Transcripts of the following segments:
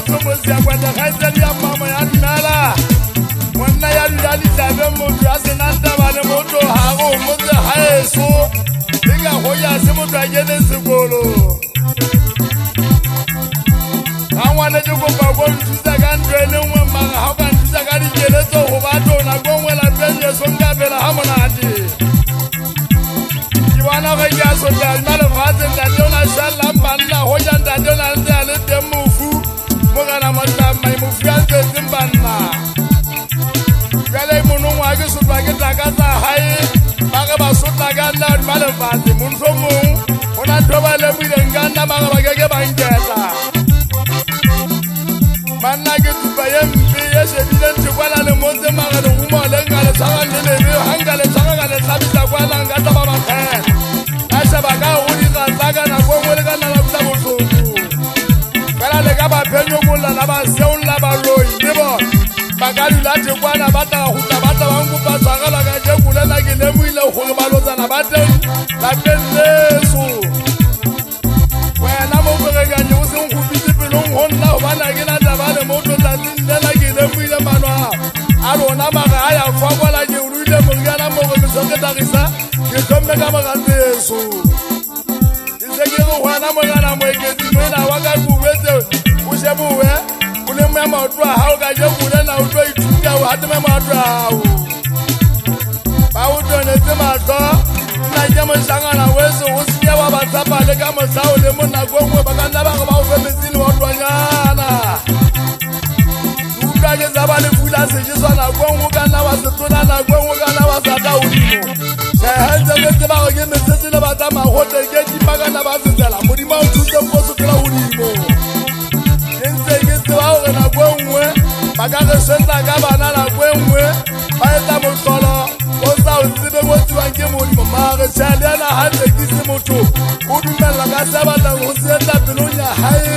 so mo sia kwa ta khaitsa ya mama ya dinala monna ya dali tsabe motho ya senanta ba le motho ha go motse haeso diga go ya se motho a kene sekolo ngwana ke go ba go ntsa ka ndwele nngwe mara ha ka ntsa ka dikeletso go ba tona go ngwe la tsenya so nka bela ha monate ke bona ga ya so ya mala fatse nda tona shala banna ho ya nda tona nda le temufu mo kana motla mai mo fiante tsimbanna kale mono wa ke so ba ke taka tsa hae ba ga ba so taka nda mala fatse monso mo ona thoba le bile nganda ba ga ba ke ba ngeta manna ke tuba yembe ye se bilente kwala le monte mara le humo le ngale tsaka le le hangale tsaka ga le tlabisa kwala ngata ba ba khela asa ba ka o di tsaka na go mo le kana la tsa botlhoko kala le ka ba phenyo mola la ba seun la ba loi le bo ba ka dula te kwana ba ta go tla ba ta ba ngo ba tsaka la ka je kula la ke le muile go ba lo tsana ba teng la penleso wena mo go ga nyo se go bitse pelong ho nna ba na ke na taba le motho tla nlela ke le muile manwa a rona maga a ya fa kwala ke o ile mo gana mo go se ke tagisa ke tsomme ka maganteso ise ke go hwana mo gana mo ke di mena wa ka bubetse o se buwe o le mo ma twa ha o ka je bule na o twa ithuta o hate me ma twa o ba o tone te ma twa na ke mo sangana weso o se wa ba tsapa le ka mo sa o le mo na go ngwe ba ka nna ba ba o fe metsini wa twanyana uka ke za ba le fula se je swana go ngwe ka na wa se tona na go ngwe ka na wa sa ta o dimo se hanze ke te ba ke metsini le ba ta ma hotel ke di ba ka na ba se tsela mo di ma o thusa mo so tla o dimo ntse ke twa o na go ngwe ba ka re senta ka bana la go ngwe ba eta mo solo o sa o tsebe go tswa ke mo di mama re tsale na ha tse ke se motho o dumela ka sa ba tla go se ta pelonya hae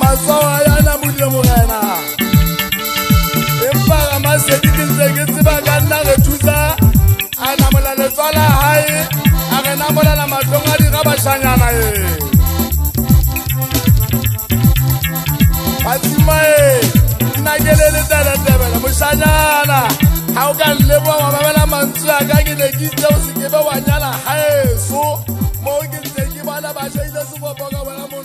masawa ya na mo di mo rena empa ga ma se di ntse ke tseba ka nna re thusa ana mola le tsala hae a re na mola la matlonga di ga ba shanyana e Fatima na gelele tala tebela moshanyana ha o ka lebo wa mamela mantswa ka ke ne ke tse o se ke ba wa nyala hae so mo ke ntse ke bana ba shaile se go boka bona mo